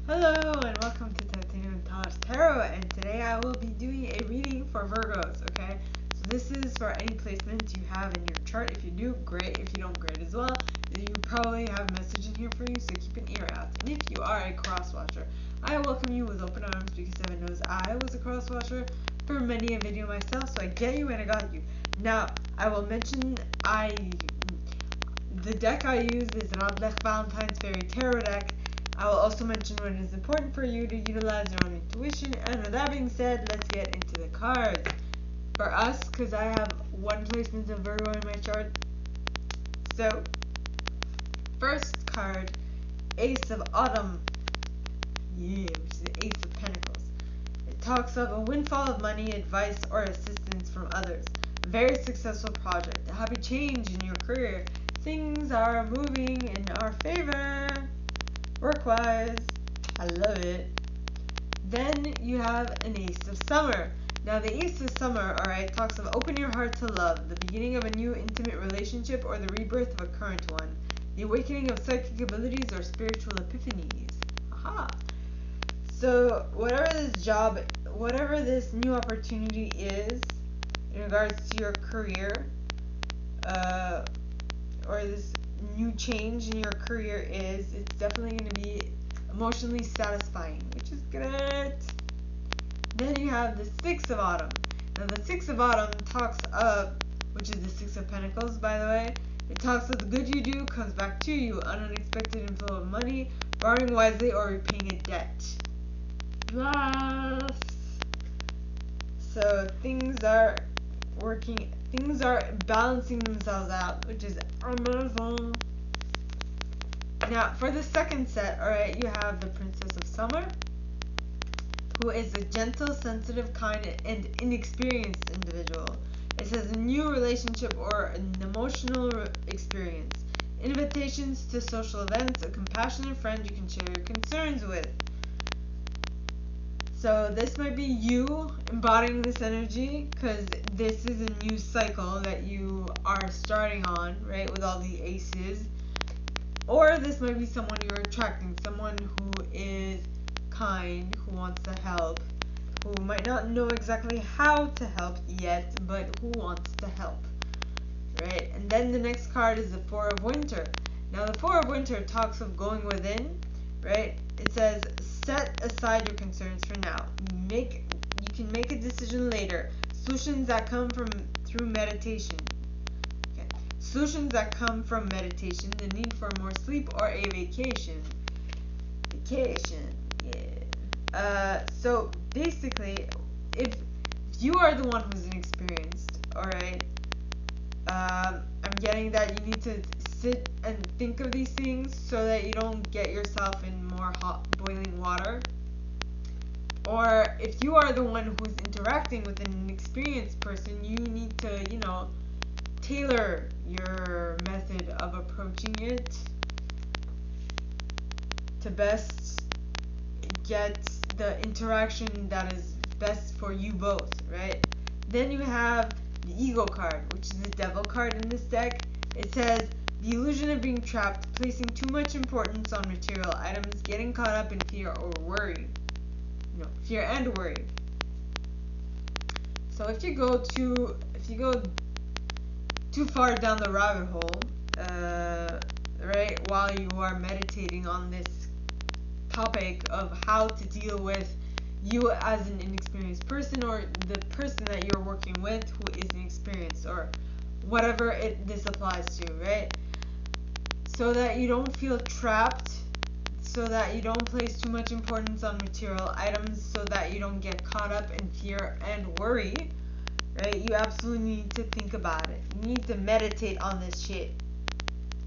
Hello and welcome to Untitled Tarot, and today I will be doing a reading for Virgos, okay? So this is for any placements you have in your chart. If you do, great. If you don't, great as well. You probably have a message in here for you, so keep an ear out. And if you are a cross-watcher, I welcome you with open arms because heaven knows I was a cross-watcher for many a video myself, so I get you and I got you. Now, I will mention the deck I use is Radleigh Valentine's Fairy Tarot deck. I will also mention when it is important for you to utilize your own intuition. And with that being said, let's get into the cards. For us, because I have one placement of Virgo in my chart. So, first card, Ace of Autumn. Yeah, which is the Ace of Pentacles. It talks of a windfall of money, advice, or assistance from others. A very successful project. A happy change in your career. Things are moving in our favor. Work-wise, I love it. Then you have an Ace of Summer. Now the Ace of Summer, alright, talks of open your heart to love, the beginning of a new intimate relationship or the rebirth of a current one, the awakening of psychic abilities or spiritual epiphanies. Aha! So whatever this new opportunity is in regards to your career, or this new change in your career is, it's definitely going to be emotionally satisfying, which is good. Then you have the Six of Autumn. Now the Six of Autumn talks of, which is the Six of Pentacles by the way, it talks of the good you do comes back to you, an unexpected inflow of money, borrowing wisely or repaying a debt. Yes. So things are balancing themselves out, which is amazing. Now, for the second set, alright, you have the Princess of Summer, who is a gentle, sensitive, kind, and inexperienced individual. It says a new relationship or an emotional experience. Invitations to social events, a compassionate friend you can share your concerns with. So this might be you embodying this energy, because this is a new cycle that you are starting on, right, with all the aces. Or this might be someone you're attracting, someone who is kind, who wants to help, who might not know exactly how to help yet, but who wants to help, right? And then the next card is the Four of Winter. Now the Four of Winter talks of going within, right? It says set aside your concerns for now. You can make a decision later. Solutions that come through meditation. Okay. Solutions that come from meditation, the need for more sleep or a vacation. Vacation, yeah. So basically, if you are the one who's inexperienced, alright, I'm getting that you need to sit and think of these things so that you don't get yourself in more hot boiling water. Or if you are the one who's interacting with an experienced person, you need to, tailor your method of approaching it to best get the interaction that is best for you both, right? Then you have the Ego card, which is the Devil card in this deck. It says the illusion of being trapped, placing too much importance on material items, getting caught up in fear or worry. Fear and worry. So if you go too far down the rabbit hole, right, while you are meditating on this topic of how to deal with you as an inexperienced person, or the person that you're working with who is inexperienced, or whatever this applies to, right? So that you don't feel trapped, so that you don't place too much importance on material items, so that you don't get caught up in fear and worry, right? You absolutely need to think about it. You need to meditate on this shit,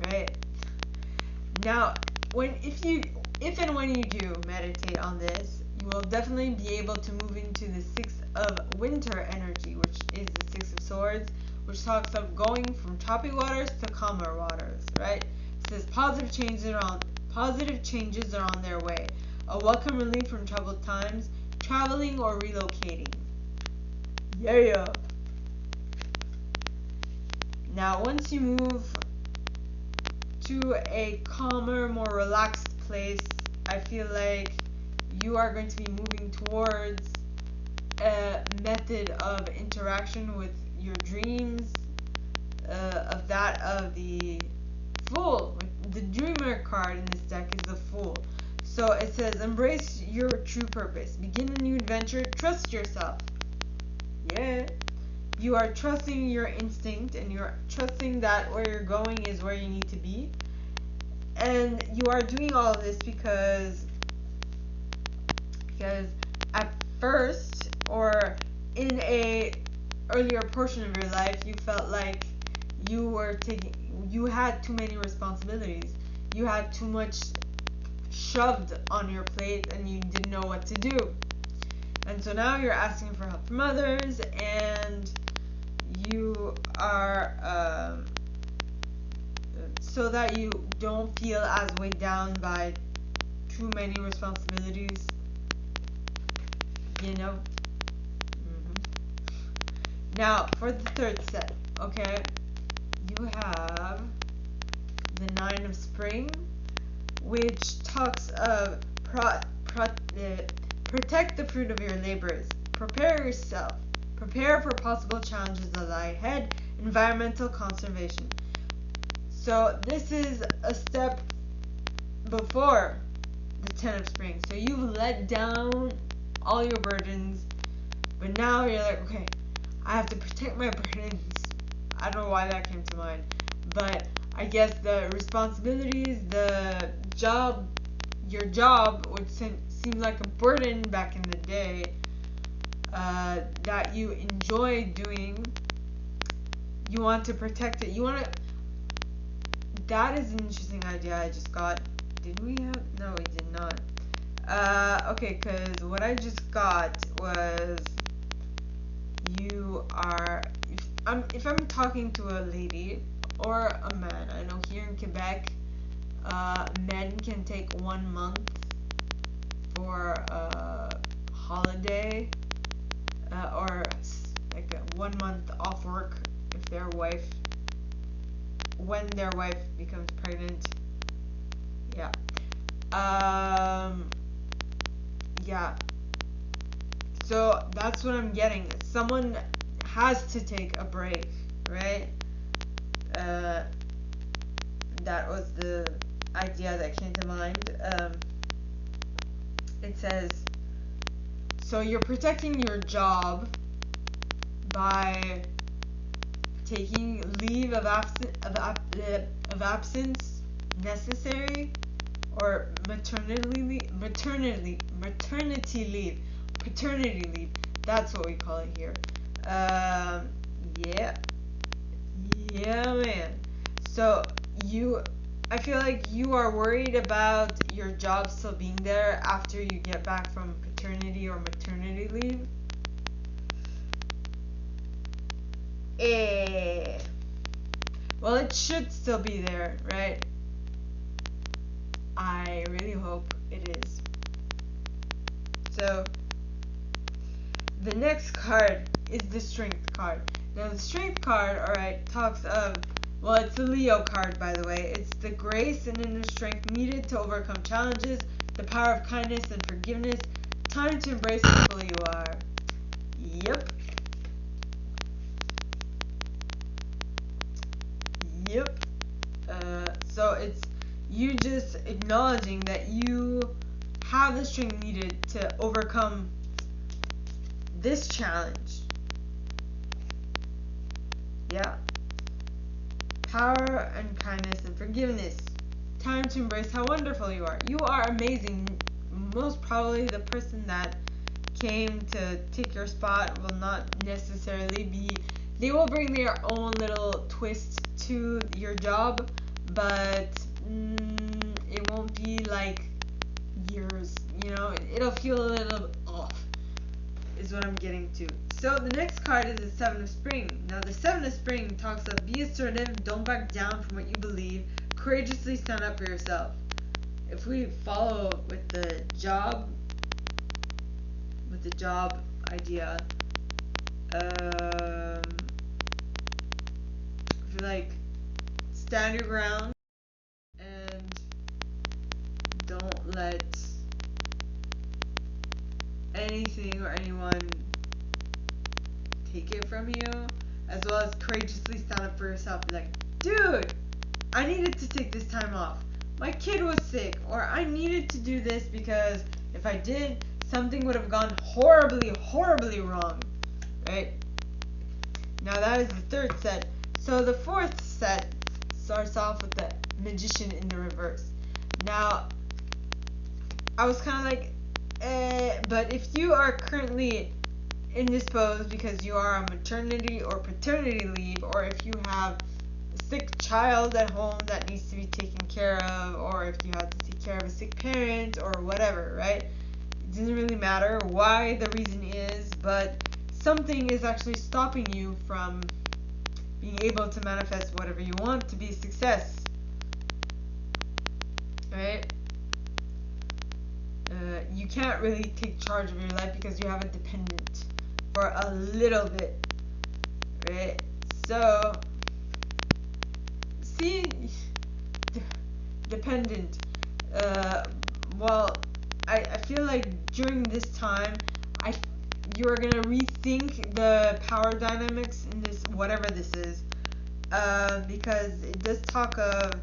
right? Now, if and when you do meditate on this, you will definitely be able to move into the Six of Winter energy, which is the Six of Swords, which talks of going from choppy waters to calmer waters, right? It says positive changes are on their way. A welcome relief from troubled times, traveling or relocating. Yeah. Now, once you move to a calmer, more relaxed place, I feel like you are going to be moving towards a method of interaction with your dreams, of that of the Fool. The Dreamer card in this deck is the Fool. So it says, embrace your true purpose. Begin a new adventure. Trust yourself. Yeah. You are trusting your instinct, and you're trusting that where you're going is where you need to be. And you are doing all of this because at first, or in a earlier portion of your life, you felt like you had too many responsibilities. You had too much shoved on your plate and you didn't know what to do. And so now you're asking for help from others, and you are so that you don't feel as weighed down by too many responsibilities, you know. Now for the third set, okay, you have the Nine of Spring, which talks of protect the fruit of your labors, prepare yourself, prepare for possible challenges that lie ahead, environmental conservation. So this is a step before the Ten of Spring. So you've let down all your burdens, but now you're like, okay, I have to protect my burdens. I don't know why that came to mind, but I guess the responsibilities, your job, which seemed like a burden back in the day, that you enjoy doing, you want to protect it. That is an interesting idea I just got. Did we have? No, we did not. Okay, because what I just got was if I'm talking to a lady or a man, I know here in Quebec, men can take 1 month for a holiday, or like 1 month off work if when their wife becomes pregnant. Yeah. Yeah. So that's what I'm getting. Someone has to take a break, right? That was the idea that came to mind. It says, so you're protecting your job by taking leave of absence necessary, or paternity leave. That's what we call it here. Yeah, man. So I feel like you are worried about your job still being there after you get back from paternity or maternity leave. Well, it should still be there, right? I really hope it is. So the next card is the Strength card. Now the Strength card, alright, talks of, well, it's a Leo card, by the way. It's the grace and inner strength needed to overcome challenges, the power of kindness and forgiveness, time to embrace who you are. Yep. So it's you just acknowledging that you have the strength needed to overcome this challenge. Yeah. Power and kindness and forgiveness. Time to embrace how wonderful you are. You are amazing. Most probably the person that came to take your spot will not necessarily be. They will bring their own little twist to your job, but it won't be like yours. It'll feel a little off, is what I'm getting to. So the next card is the Seven of Spring. Now the Seven of Spring talks of be assertive, don't back down from what you believe, courageously stand up for yourself. If we follow with the job idea, I feel like stand your ground and don't let anyone take it from you, as well as courageously stand up for yourself. Be like, dude, I needed to take this time off. My kid was sick, or I needed to do this because if I did, something would have gone horribly, horribly wrong, right? Now that is the third set. So the fourth set starts off with the Magician in the reverse. Now, I was kind of like, but if you are currently indisposed because you are on maternity or paternity leave, or if you have a sick child at home that needs to be taken care of, or if you have to take care of a sick parent or whatever, right? It doesn't really matter why the reason is, but something is actually stopping you from being able to manifest whatever you want to be a success, right? You can't really take charge of your life because you have a dependent for a little bit, right? So, see, dependent. Well, I feel like during this time, you are gonna rethink the power dynamics in this, whatever this is, because it does talk of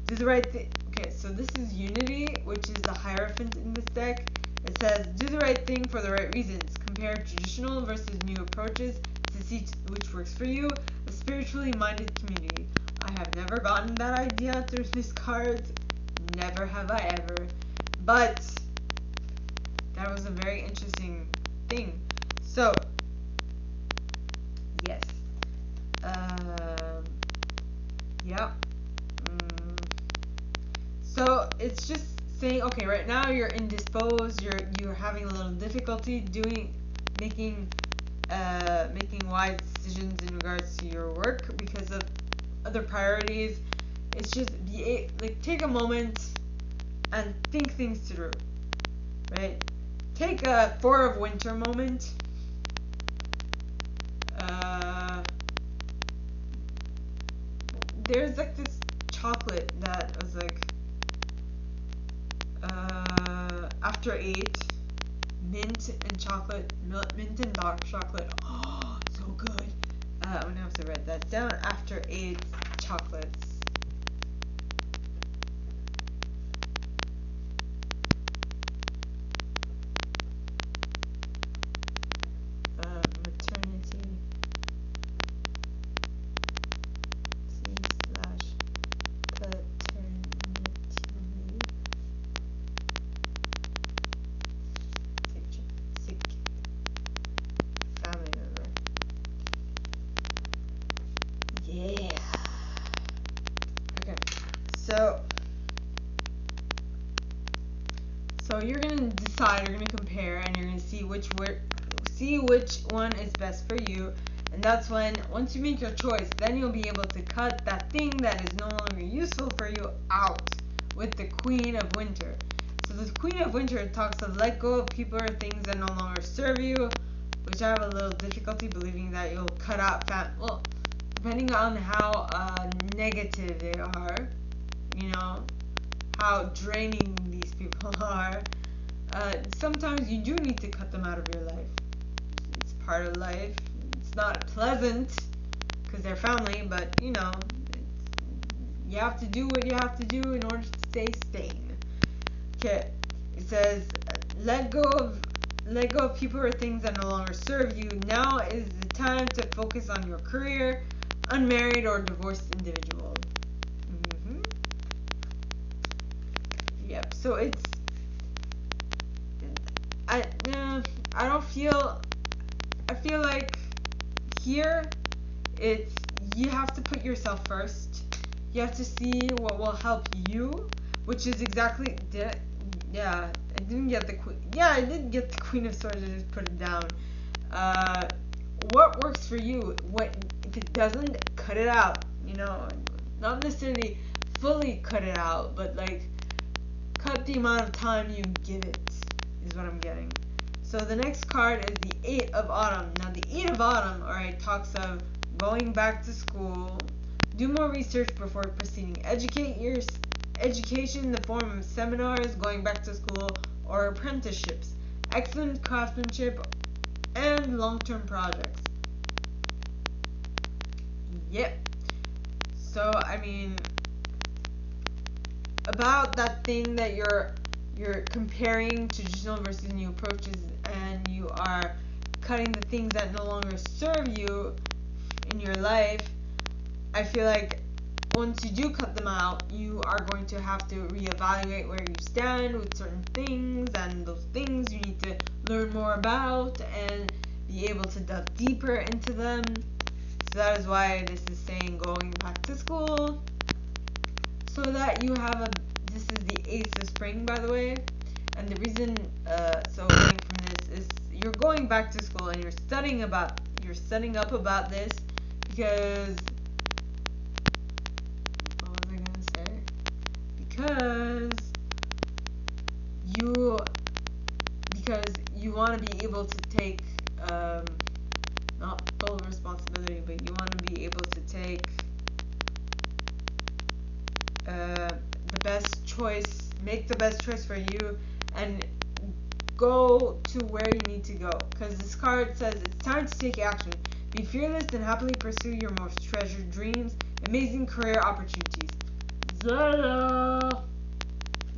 do the right thing. Okay, so this is Unity, which is the Hierophant in this deck. It says, do the right thing for the right reasons. Compare traditional versus new approaches to see which works for you. A spiritually minded community. I have never gotten that idea through these cards. Never have I ever. But that was a very interesting thing. So, yes. Yeah. So it's just saying, okay, right now you're indisposed, you're having a little difficulty making wise decisions in regards to your work because of other priorities. It's just take a moment and think things through, right? Take a 4 of Winter moment. There's like this chocolate that was like after 8, mint and chocolate, mint and dark chocolate. Oh, so good. I'm gonna have to write that down. After 8 chocolates. Maternity / paternity. Sick family member. Yeah. Okay. So you're gonna decide, you're gonna compare, and you're gonna see which one is best for you. And that's when, once you make your choice, then you'll be able to cut that thing that is no longer useful for you out with the Queen of Winter. So the Queen of Winter talks of let go of people or things that no longer serve you, which I have a little difficulty believing that you'll cut out well, depending on how negative they are, you know, how draining these people are. Sometimes you do need to cut them out of your life. It's part of life. It's not pleasant because they're family, but you know, you have to do what you have to do in order to stay sane. Okay, it says let go of people or things that no longer serve you. Now is the time to focus on your career, unmarried or divorced individual. Yep. So it's I feel like here it's you have to put yourself first. You have to see what will help you, which is exactly I didn't get the queen. Yeah, I did get the Queen of Swords. I just put it down. What works for you? What if it doesn't, cut it out. You know, not necessarily fully cut it out, but like cut the amount of time you give it. Is what I'm getting. So the next card is the 8 of Autumn. Now the 8 of Autumn, alright, talks of going back to school. Do more research before proceeding. Education in the form of seminars, going back to school, or apprenticeships. Excellent craftsmanship and long-term projects. Yep. So, I mean, about that thing that you're comparing traditional versus new approaches, and you are cutting the things that no longer serve you in your life, I feel like once you do cut them out, you are going to have to reevaluate where you stand with certain things, and those things you need to learn more about and be able to delve deeper into them. So that is why this is saying going back to school, so that you have this is the Ace of Spring, by the way, and the reason, so learning from this is you're going back to school and you're studying up about this because, what was I gonna say? Because you want to be able to take, not full responsibility, but you want to be able to take the best choice, make the best choice for you, and go to where you need to go. Because this card says it's time to take action. Be fearless and happily pursue your most treasured dreams, amazing career opportunities. Zara!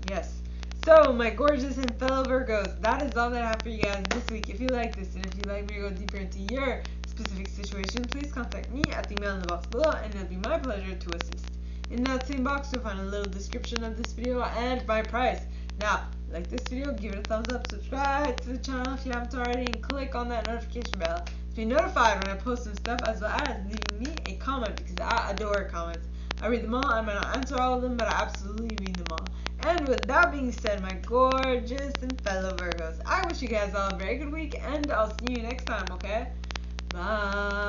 Yes. So, my gorgeous and fellow Virgos, that is all that I have for you guys this week. If you like this, and if you'd like me to go deeper into your specific situation, please contact me at the email in the box below, and it'll be my pleasure to assist. In that same box, you'll find a little description of this video and my price. Now, like this video, give it a thumbs up, subscribe to the channel if you haven't already, and click on that notification bell to be notified when I post some stuff, as well as leaving me a comment, because I adore comments. I read them all. I might not answer all of them, but I absolutely read them all. And with that being said, my gorgeous and fellow Virgos, I wish you guys all a very good week, and I'll see you next time, okay? Bye.